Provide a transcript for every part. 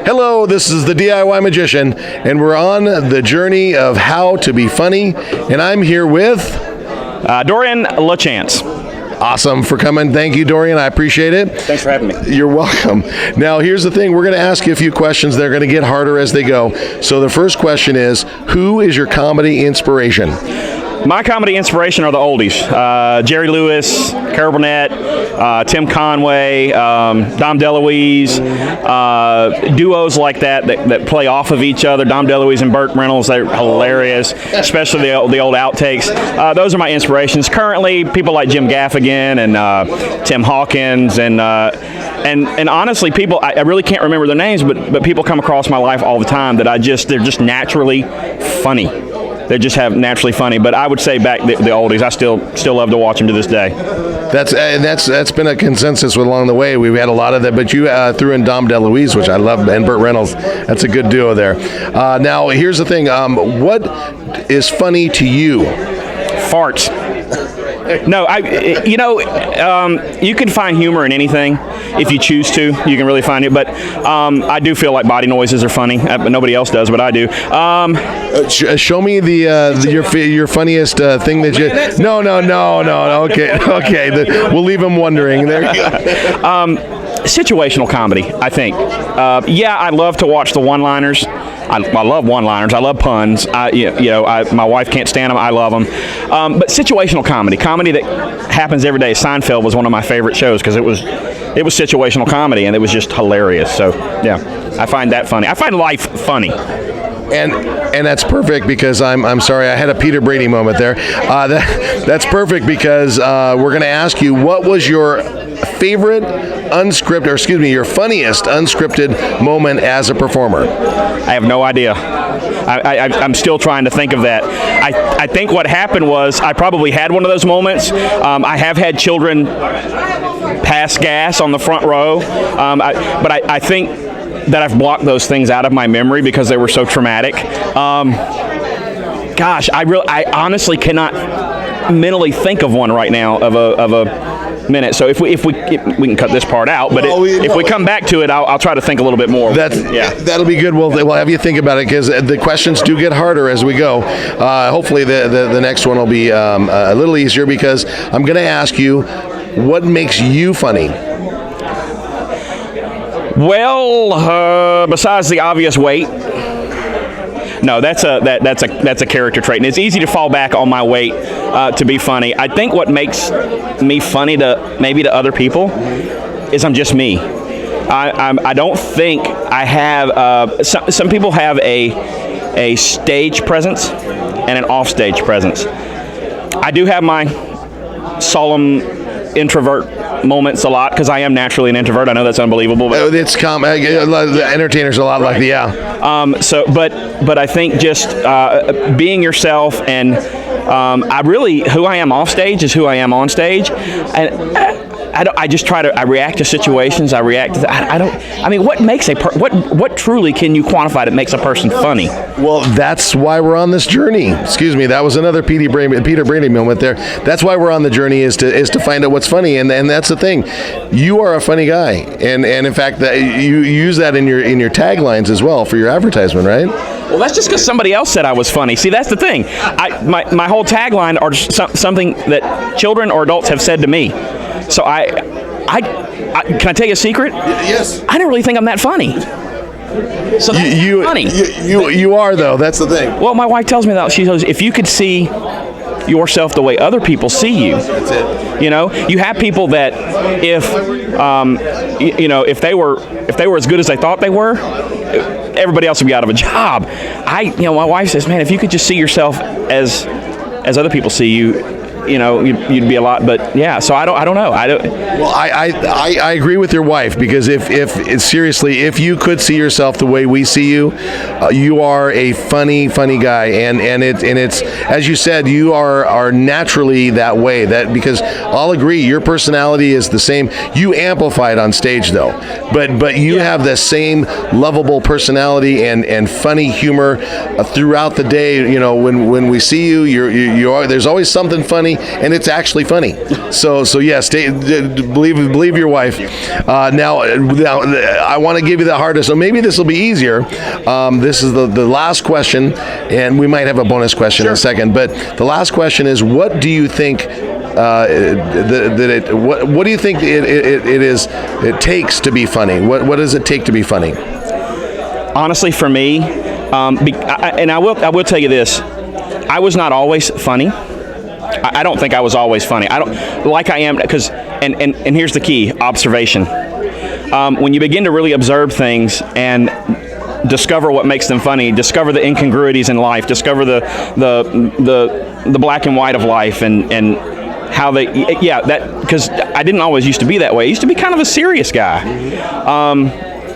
Hello, this is the DIY Magician, and we're on the journey of how to be funny, and I'm here with... Dorian LaChance. Awesome for coming. Thank you, Dorian. I appreciate it. Thanks for having me. You're welcome. Now, here's the thing. We're going to ask you a few questions. They're going to get harder as they go. So the first question is, who is your comedy inspiration? My comedy inspiration are the oldies. Jerry Lewis, Carol Burnett, Tim Conway, Dom DeLuise, duos like that play off of each other. Dom DeLuise and Burt Reynolds, they're hilarious, especially the old outtakes. Those are my inspirations. Currently, people like Jim Gaffigan and Tim Hawkins and honestly, people, I really can't remember their names, but people come across my life all the time that they're just naturally funny. They just have naturally funny, but I would say back the oldies. I still love to watch them to this day. That's been a consensus along the way. We've had a lot of that, but you threw in Dom DeLuise, which I love, and Burt Reynolds. That's a good duo there. Now, here's the thing. What is funny to you? Farts. No, you can find humor in anything if you choose to. You can really find it, but I do feel like body noises are funny. Nobody else does, but I do. Show me your funniest thing that you. No. Okay. We'll leave them wondering. There you go. Situational comedy, I think. I love to watch the one-liners. I love one-liners. I love puns. My wife can't stand them. I love them. But situational comedy that happens every day. Seinfeld was one of my favorite shows because it was situational comedy and it was just hilarious. So yeah, I find that funny. I find life funny. And that's perfect because I'm sorry, I had a Peter Brady moment there. That's perfect because we're going to ask you, what was your favorite your funniest unscripted moment as a performer? I have no idea. I'm still trying to think of that. I think what happened was I probably had one of those moments. I have had children pass gas on the front row, but I think that I've blocked those things out of my memory because they were so traumatic. I honestly cannot mentally think of one right now of a minute. So if we can cut this part out, but if we come back to it, I'll try to think a little bit more. That'll be good. We'll have you think about it because the questions do get harder as we go. Hopefully the next one will be a little easier because I'm going to ask you, what makes you funny? Well, besides the obvious weight, no, that's a character trait, and it's easy to fall back on my weight to be funny. I think what makes me funny to other people is I'm just me. I don't think I have. Some people have a stage presence and an offstage presence. I do have my solemn introvert moments a lot because I am naturally an introvert. I know that's unbelievable, but it's the entertainers a lot like but I think just being yourself and who I am off stage is who I am on stage, and I react to situations. I react to what makes what truly can you quantify that makes a person funny? Well, that's why we're on this journey. Excuse me, that was another Peter Brady moment there. That's why we're on the journey is to find out what's funny, and that's the thing. You are a funny guy, and in fact that you use that in your taglines as well for your advertisement, right? Well, that's just because somebody else said I was funny. See, that's the thing. My whole tagline are something that children or adults have said to me. So can I tell you a secret? Yes. I don't really think I'm that funny. So that's funny. You are though. That's the thing. Well, my wife tells me that. She goes, if you could see yourself the way other people see you. That's it. You have people that if they were as good as they thought they were, everybody else would be out of a job. My wife says, man, if you could just see yourself as other people see you, you'd be a lot. But yeah, so I don't know. Well, I agree with your wife because if you could see yourself the way we see you, you are a funny guy, and it's as you said, you are naturally that way. That because I'll agree, your personality is the same. You amplify it on stage though, but you have the same lovable personality and funny humor throughout the day. When we see you, you are. There's always something funny. funny, and it's actually funny. So yes, believe your wife. Now, I want to give you the hardest, so maybe this will be easier. This is the last question, and we might have a bonus question in a second. But the last question is, what do you think? What do you think it takes to be funny? What does it take to be funny? Honestly, for me, and I will tell you this: I was not always funny. I don't think I was always funny. I don't like I am because, and here's the key: observation. When you begin to really observe things and discover what makes them funny, discover the incongruities in life, discover the black and white of life, and how they, that, because I didn't always used to be that way. I used to be kind of a serious guy.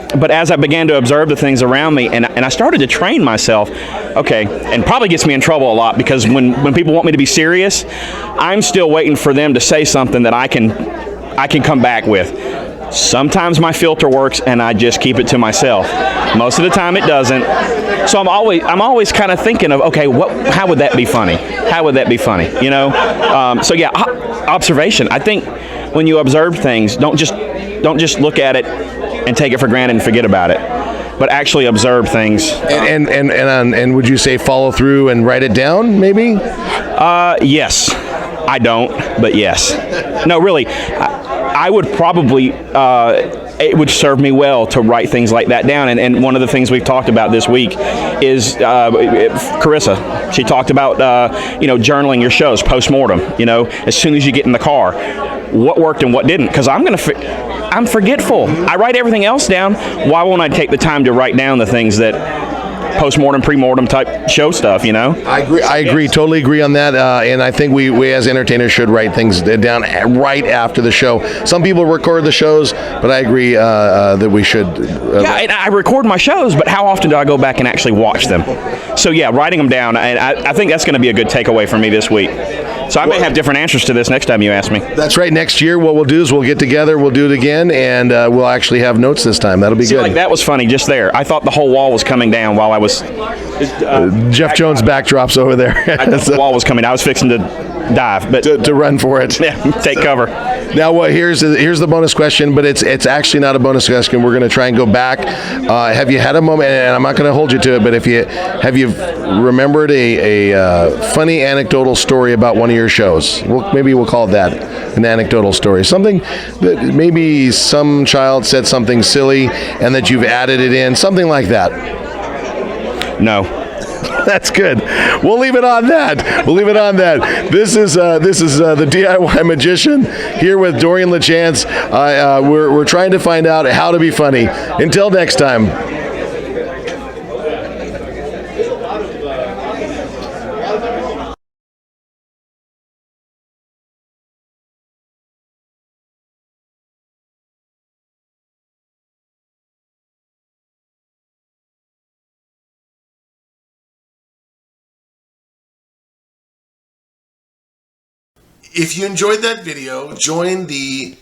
But as I began to observe the things around me, and I started to train myself, and probably gets me in trouble a lot, because when people want me to be serious, I'm still waiting for them to say something that I can come back with. Sometimes my filter works and I just keep it to myself. Most of the time it doesn't. So I'm always kind of thinking of, how would that be funny? How would that be funny? Observation. I think when you observe things, don't just look at it and take it for granted and forget about it, but actually observe things. And would you say follow through and write it down, maybe? Yes. I don't, but yes. No, really. I would probably, it would serve me well to write things like that down. And one of the things we've talked about this week is Carissa. She talked about, journaling your shows, post-mortem, as soon as you get in the car, what worked and what didn't. Because I'm forgetful. I write everything else down. Why won't I take the time to write down the things that post-mortem, pre-mortem type show stuff, I agree, totally agree on that, and I think we as entertainers should write things down right after the show. Some people record the shows, but I agree that we should. I record my shows, but how often do I go back and actually watch them? So writing them down, and I think that's going to be a good takeaway for me this week. So I may have different answers to this next time you ask me. That's right. Next year, what we'll do is we'll get together, we'll do it again, and we'll actually have notes this time. That'll be good. Like that was funny just there. I thought the whole wall was coming down while I was. Jeff Jones backdrops over there. I thought the wall was coming. I was fixing to dive, but to run for it. Yeah, take cover. Now, here's the bonus question, but it's actually not a bonus question. We're going to try and go back. Have you had a moment? And I'm not going to hold you to it, but have you remembered a funny anecdotal story about one of your shows? Maybe we'll call that an anecdotal story. Something that maybe some child said something silly and that you've added it in. Something like that. No. That's good. We'll leave it on that. This is the DIY Magician here with Dorian LaChance. We're trying to find out how to be funny. Until next time. If you enjoyed that video, join the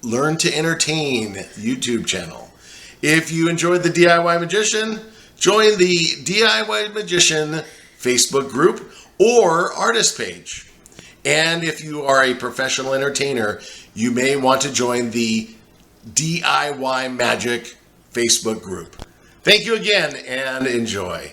Learn to Entertain YouTube channel. If you enjoyed the DIY Magician, join the DIY Magician Facebook group or artist page. And if you are a professional entertainer, you may want to join the DIY Magic Facebook group. Thank you again and enjoy.